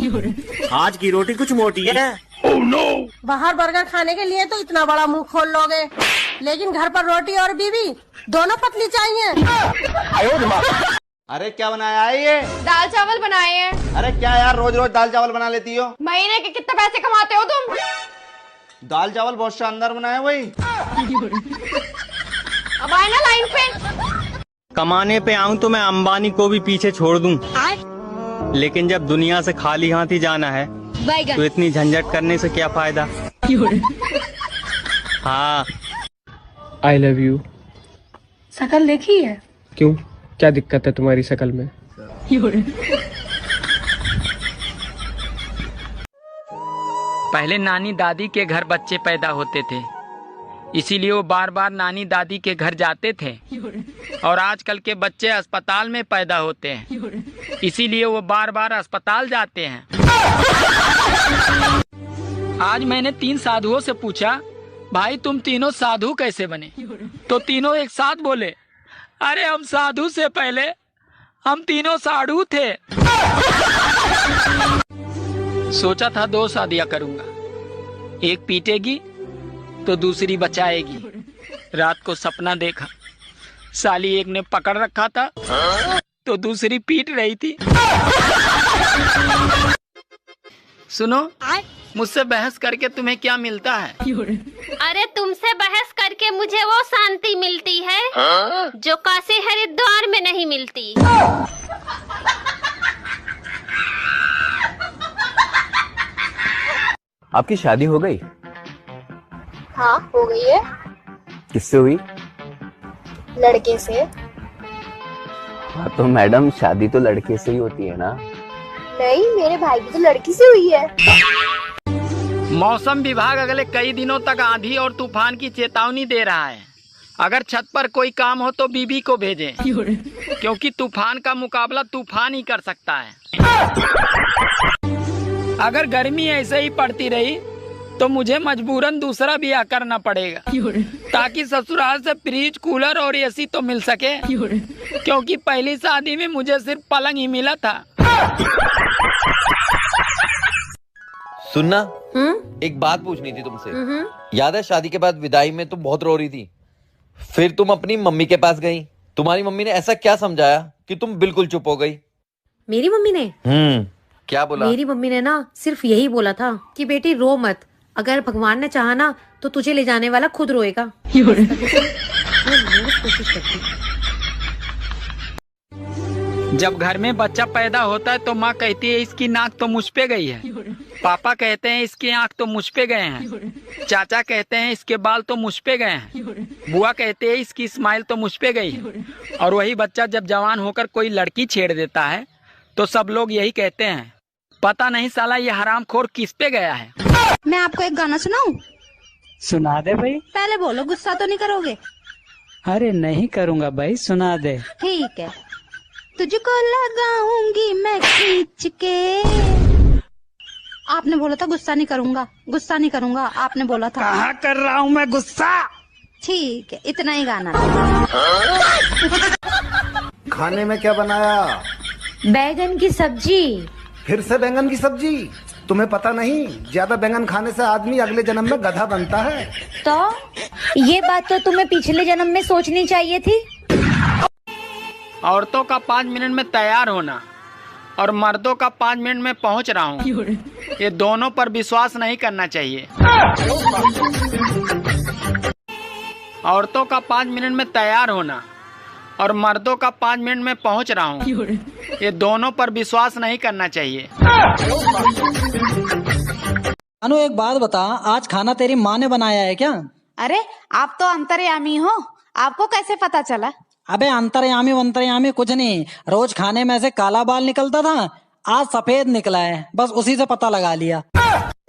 आज की रोटी कुछ मोटी है। Oh, no! बाहर बर्गर खाने के लिए तो इतना बड़ा मुंह खोल लोगे, लेकिन घर पर रोटी और बीवी दोनों पतली चाहिए। अरे क्या बनाया है ये? दाल चावल बनाए हैं। अरे क्या यार, रोज रोज दाल चावल बना लेती हो? महीने के कितने पैसे कमाते हो तुम? दाल चावल बहुत शानदार बनाया वही। अब आए ना लाइन पे। कमाने पे आऊं तो मैं अंबानी को भी पीछे छोड़ दूं, लेकिन जब दुनिया से खाली हाथ ही जाना है तो इतनी झंझट करने से क्या फायदा। हाँ, आई लव यू। शकल देखी है? क्यों, क्या दिक्कत है तुम्हारी शकल में? पहले नानी दादी के घर बच्चे पैदा होते थे, इसीलिए वो बार बार नानी दादी के घर जाते थे। और आजकल के बच्चे अस्पताल में पैदा होते हैं, इसीलिए वो बार बार अस्पताल जाते हैं। आज मैंने 3 साधुओं से पूछा, भाई तुम तीनों साधु कैसे बने? तो तीनों एक साथ बोले, अरे हम साधु से पहले हम तीनों साधु थे। सोचा था 2 शादियां करूंगा, एक पीटेगी तो दूसरी बचाएगी। रात को सपना देखा, साली एक ने पकड़ रखा था तो दूसरी पीट रही थी। सुनो, मुझसे बहस करके तुम्हें क्या मिलता है? अरे तुमसे बहस करके मुझे वो शांति मिलती है जो काशी हरिद्वार में नहीं मिलती। आपकी शादी हो गई? हाँ हो गई है। किससे हुई? लड़के से। हाँ तो मैडम, शादी तो लड़के से ही होती है ना? नहीं, मेरे भाई की तो लड़की से हुई है। मौसम विभाग अगले कई दिनों तक आंधी और तूफान की चेतावनी दे रहा है। अगर छत पर कोई काम हो तो बीबी को भेजें, क्योंकि तूफान का मुकाबला तूफान ही कर सकता है। अगर गर्मी ऐसे ही पड़ती रही तो मुझे मजबूरन दूसरा ब्याह करना पड़ेगा, ताकि ससुराल से फ्रिज, कूलर और एसी तो मिल सके, क्योंकि पहली शादी में मुझे सिर्फ पलंग ही मिला था। सुनना, एक बात पूछनी थी तुमसे। याद है शादी के बाद विदाई में तुम बहुत रो रही थी, फिर तुम अपनी मम्मी के पास गई। तुम्हारी मम्मी ने ऐसा क्या समझाया कि तुम बिल्कुल चुप हो गई? मेरी मम्मी ने? क्या बोला? मेरी मम्मी ने ना सिर्फ यही बोला था कि बेटी रो मत, अगर भगवान ने चाहा ना तो तुझे ले जाने वाला खुद रोएगा। जब घर में बच्चा पैदा होता है तो माँ कहती है इसकी नाक तो मुझ पे गई है, पापा कहते हैं इसकी आंख तो मुझ पे गए हैं, चाचा कहते हैं इसके बाल तो मुझ पे गए हैं, बुआ कहते हैं इसकी स्माइल तो मुझ पे गई है। और वही बच्चा जब जवान होकर कोई लड़की छेड़ देता है तो सब लोग यही कहते हैं, पता नहीं साला ये हरामखोर किस पे गया है। मैं आपको एक गाना सुनाऊं? सुना दे भाई। पहले बोलो, गुस्सा तो नहीं करोगे? अरे नहीं करूँगा भाई, सुना दे। ठीक है। तुझको लगाऊंगी मैं खींच के। आपने बोला था गुस्सा नहीं करूंगा, गुस्सा नहीं करूंगा, आपने बोला था। कहाँ कर रहा हूँ मैं गुस्सा? ठीक है, इतना ही गाना। खाने में क्या बनाया? बैगन की सब्जी। फिर से बैंगन की सब्जी? तुम्हें पता नहीं, ज्यादा बैंगन खाने से आदमी अगले जन्म में गधा बनता है। तो ये बात तो तुम्हें पिछले जन्म में सोचनी चाहिए थी। औरतों का 5 मिनट में तैयार होना और मर्दों का 5 मिनट में पहुंच रहा हूँ, ये दोनों पर विश्वास नहीं करना चाहिए। औरतों का 5 मिनट में तैयार होना और मर्दों का 5 मिनट में पहुंच रहा हूँ, ये दोनों पर विश्वास नहीं करना चाहिए। अनु एक बात बता, आज खाना तेरी माँ ने बनाया है क्या? अरे आप तो अंतर्यामी हो, आपको कैसे पता चला? अबे अंतर्यामी वंतर्यामी कुछ नहीं, रोज खाने में से काला बाल निकलता था, आज सफेद निकला है, बस उसी से पता लगा लिया।